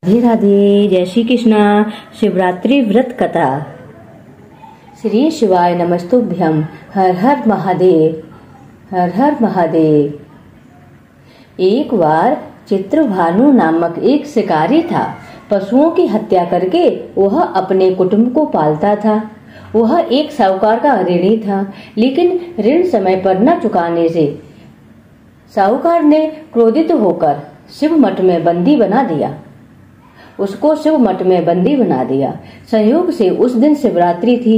राधे राधे। जय श्री कृष्णा। शिवरात्रि व्रत कथा। श्री शिवाय नमस्तुभ्यम। हर हर महादेव, हर हर महादेव। एक बार चित्रभानु नामक एक शिकारी था। पशुओं की हत्या करके वह अपने कुटुंब को पालता था। वह एक साहूकार का ऋणी था, लेकिन ऋण समय पर न चुकाने से साहूकार ने क्रोधित होकर शिव मठ में बंदी बना दिया। उसको शिव मठ में बंदी बना दिया। संयोग से उस दिन शिवरात्रि थी।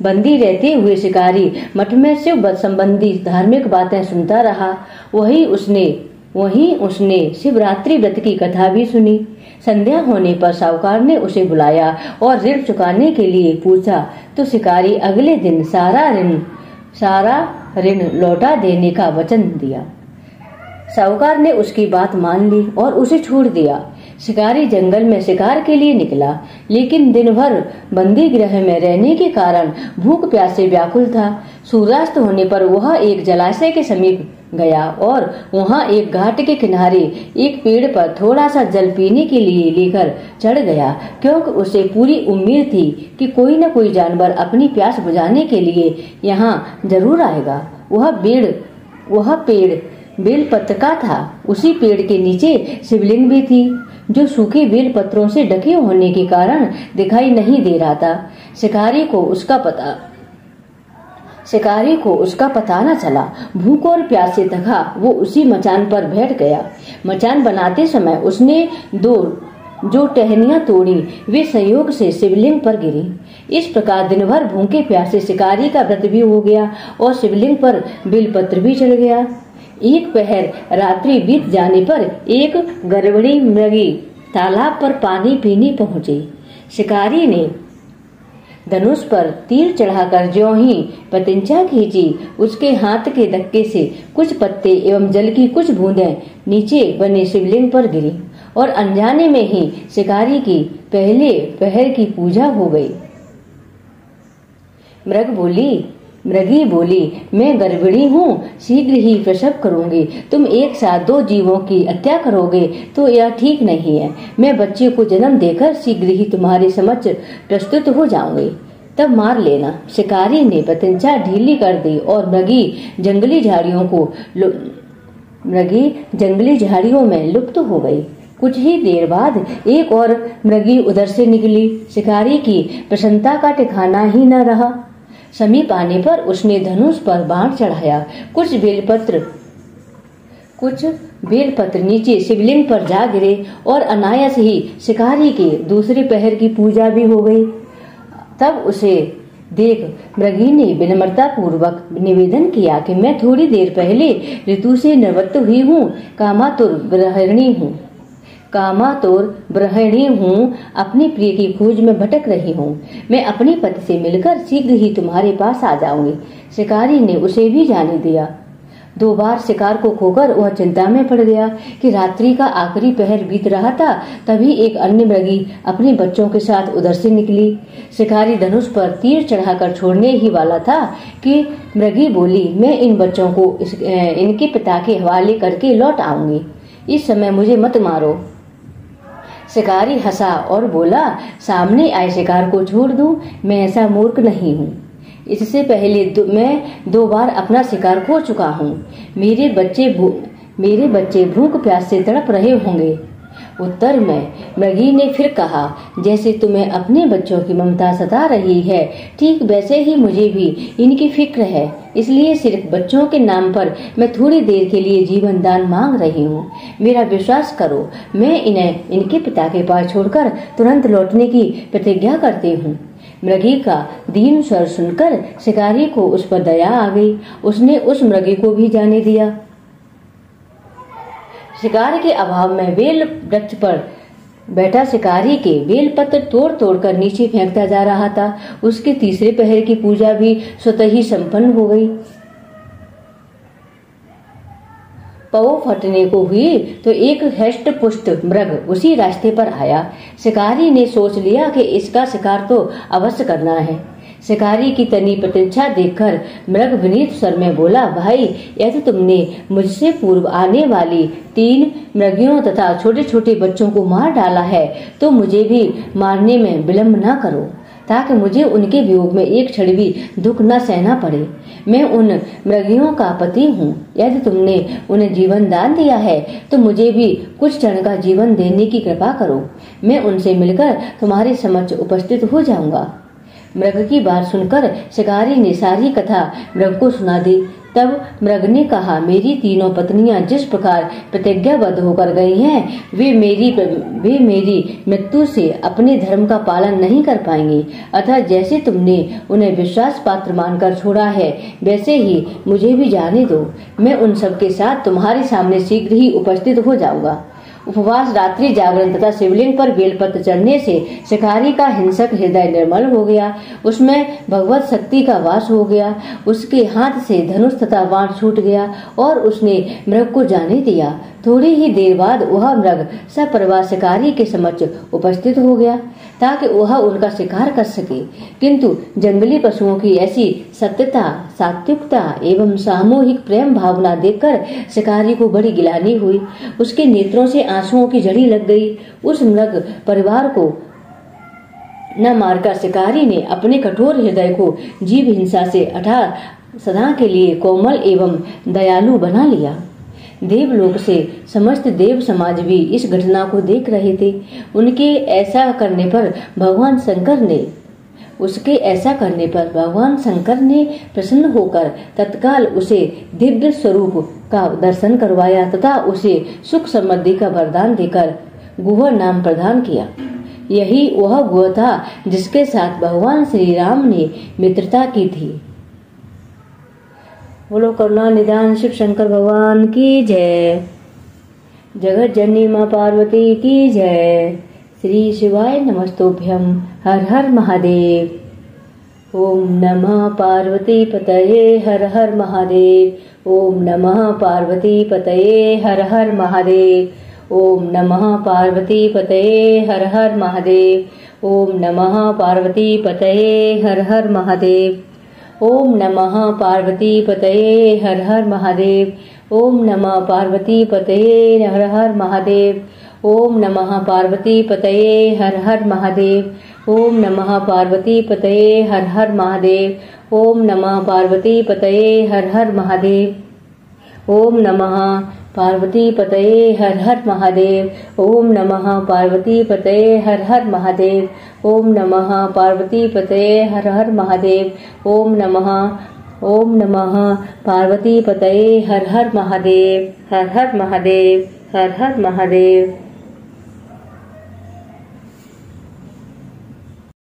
बंदी रहते हुए शिकारी मठ में शिव संबंधी धार्मिक बातें सुनता रहा। वहीं उसने शिवरात्रि व्रत की कथा भी सुनी। संध्या होने पर साहूकार ने उसे बुलाया और ऋण चुकाने के लिए पूछा तो शिकारी अगले दिन सारा ऋण लौटा देने का वचन दिया। साहूकार ने उसकी बात मान ली और उसे छोड़ दिया। शिकारी जंगल में शिकार के लिए निकला, लेकिन दिन भर बंदी गृह में रहने के कारण भूख प्यास से व्याकुल था। सूर्यास्त होने पर वह एक जलाशय के समीप गया और वहां एक घाट के किनारे एक पेड़ पर थोड़ा सा जल पीने के लिए लेकर चढ़ गया, क्योंकि उसे पूरी उम्मीद थी कि कोई न कोई जानवर अपनी प्यास बुझाने के लिए यहाँ जरूर आएगा। वह पेड़ बेलपत्र का था। उसी पेड़ के नीचे शिवलिंग भी थी, जो सूखे बेल पत्रों से ढके होने के कारण दिखाई नहीं दे रहा था। शिकारी को उसका पता न चला। भूख और प्यास से थका वो उसी मचान पर बैठ गया। मचान बनाते समय उसने जो टहनियां तोड़ी वे संयोग से शिवलिंग पर गिरी। इस प्रकार दिन भर भूखे प्यासे शिकारी का व्रत भी हो गया और शिवलिंग पर बेलपत्र भी चढ़ गया। एक पहर रात्रि बीत जाने पर एक गड़बड़ी मृगी तालाब पर पानी पीने पहुंची। शिकारी ने धनुष पर तीर चढ़ाकर ज्यों ही प्रत्यंचा खींची, उसके हाथ के धक्के से कुछ पत्ते एवं जल की कुछ बूंदें नीचे बने शिवलिंग पर गिरी और अनजाने में ही शिकारी की पहले पहर की पूजा हो गई। मृगी बोली, मैं गर्भिणी हूँ, शीघ्र ही प्रसव करूंगी। तुम एक साथ दो जीवों की हत्या करोगे तो यह ठीक नहीं है। मैं बच्चे को जन्म देकर शीघ्र ही तुम्हारे समक्ष प्रस्तुत हो जाऊंगी, तब मार लेना। शिकारी ने प्रत्यंचा ढीली कर दी और मृगी जंगली झाड़ियों में लुप्त हो गई। कुछ ही देर बाद एक और मृगी उधर से निकली। शिकारी की प्रसन्नता का ठिकाना ही न रहा। समीप आने पर उसने धनुष पर बाण चढ़ाया। कुछ बेलपत्र नीचे शिवलिंग पर जा गिरे और अनायास ही शिकारी के दूसरे पहर की पूजा भी हो गई। तब उसे देख मृगी ने विनम्रता पूर्वक निवेदन किया कि मैं थोड़ी देर पहले ऋतु से निवृत्त हुई हूँ, कामातुर गृहिणी हूँ, अपने प्रिय की खोज में भटक रही हूँ। मैं अपने पति से मिलकर शीघ्र ही तुम्हारे पास आ जाऊंगी। शिकारी ने उसे भी जाने दिया। 2 बार शिकार को खोकर वह चिंता में पड़ गया कि रात्रि का आखिरी पहर बीत रहा था। तभी एक अन्य मृगी अपने बच्चों के साथ उधर से निकली। शिकारी धनुष पर तीर चढ़ाकर छोड़ने ही वाला था कि मृगी बोली, मैं इन बच्चों को इनके पिता के हवाले करके लौट आऊंगी। इस समय मुझे मत मारो। शिकारी हंसा और बोला, सामने आए शिकार को छोड़ दूं? मैं ऐसा मूर्ख नहीं हूँ। इससे पहले मैं 2 बार अपना शिकार खो चुका हूँ। मेरे बच्चे भूख प्यास से तड़प रहे होंगे। उत्तर में मृगी ने फिर कहा, जैसे तुम्हें अपने बच्चों की ममता सता रही है, ठीक वैसे ही मुझे भी इनकी फिक्र है। इसलिए सिर्फ बच्चों के नाम पर मैं थोड़ी देर के लिए जीवन दान मांग रही हूँ। मेरा विश्वास करो, मैं इन्हें इनके पिता के पास छोड़कर तुरंत लौटने की प्रतिज्ञा करती हूँ। मृगी का दीन स्वर सुनकर शिकारी को उस पर दया आ गई। उसने उस मृगी को भी जाने दिया। शिकार के अभाव में बेल वृक्ष पर बैठा शिकारी के बेलपत्र तोड़ कर नीचे फेंकता जा रहा था। उसके तीसरे पहर की पूजा भी स्वतः ही संपन्न हो गई। पौ फटने को हुई तो एक हष्ट पुष्ट मृग उसी रास्ते पर आया। शिकारी ने सोच लिया कि इसका शिकार तो अवश्य करना है। शिकारी की तनी प्रतीक्षा देखकर मृग विनीत स्वर में बोला, भाई, यदि तुमने मुझसे पूर्व आने वाली 3 मृगियों तथा छोटे छोटे बच्चों को मार डाला है तो मुझे भी मारने में विलंब न करो, ताकि मुझे उनके वियोग में एक क्षण भी दुख न सहना पड़े। मैं उन मृगियों का पति हूँ। यदि तुमने उन्हें जीवन दान दिया है तो मुझे भी कुछ क्षण का जीवन देने की कृपा करो। मैं उनसे मिलकर तुम्हारे समक्ष उपस्थित हो जाऊंगा। मृग की बात सुनकर शिकारी ने सारी कथा मृग को सुना दी। तब मृग ने कहा, मेरी तीनों पत्नियां जिस प्रकार प्रतिज्ञाबद्ध होकर गई हैं, वे मेरी मृत्यु से अपने धर्म का पालन नहीं कर पाएंगी। अतः जैसे तुमने उन्हें विश्वास पात्र मानकर छोड़ा है, वैसे ही मुझे भी जाने दो। मैं उन सब के साथ तुम्हारे सामने शीघ्र ही उपस्थित हो जाऊंगा। उपवास, रात्रि जागरण तथा शिवलिंग पर बेलपत्र चढ़ने से शिकारी का हिंसक हृदय निर्मल हो गया। उसमें भगवत शक्ति का वास हो गया। उसके हाथ से धनुष तथा बाण छूट गया और उसने मृग को जाने दिया। थोड़ी ही देर बाद वह मृग सपरिवार शिकारी के समक्ष उपस्थित हो गया ताकि वह उनका शिकार कर सके। किंतु जंगली पशुओं की ऐसी सत्यता, सात्विकता एवं सामूहिक प्रेम भावना देखकर शिकारी को बड़ी गिलानी हुई। उसके नेत्रों से आंसुओं की झड़ी लग गई। उस मृग परिवार को न मारकर शिकारी ने अपने कठोर हृदय को जीव हिंसा से सदा के लिए कोमल एवं दयालु बना लिया। देवलोक से समस्त देव समाज भी इस घटना को देख रहे थे। उसके ऐसा करने पर भगवान शंकर ने प्रसन्न होकर तत्काल उसे दिव्य स्वरूप का दर्शन करवाया तथा उसे सुख समृद्धि का वरदान देकर गुह नाम प्रदान किया। यही वह गुह था जिसके साथ भगवान श्री राम ने मित्रता की थी। बोलो करुणा निधान शिव शंकर भगवान की जय। जगत जननी माँ पार्वती की जय। श्री शिवाय नमस्तुभ्यं। हर हर महादेव। ओम नमः पार्वती पतये हर हर महादेव। ओम नमः पार्वती पतये हर हर महादेव। ओम नमः पार्वती पतये हर हर महादेव। ओम नमः पार्वती पतये हर हर महादेव। ओम नमः पार्वती पतये हर हर महादेव। ओम नमः पार्वती पतये हर हर महादेव। ओम नमः पार्वती पतये हर हर महादेव। ओम नमः पार्वती पतये हर हर महादेव। ओम नमः पार्वती पतये हर हर महादेव। ओम नमः पार्वती पतये हर हर महादेव। ओम नमः पार्वती पतये हर हर महादेव। ओम नमः पार्वती पतये हर हर महादेव। ओम नमः पार्वती पतये हर हर महादेव। हर हर महादेव। हर हर महादेव।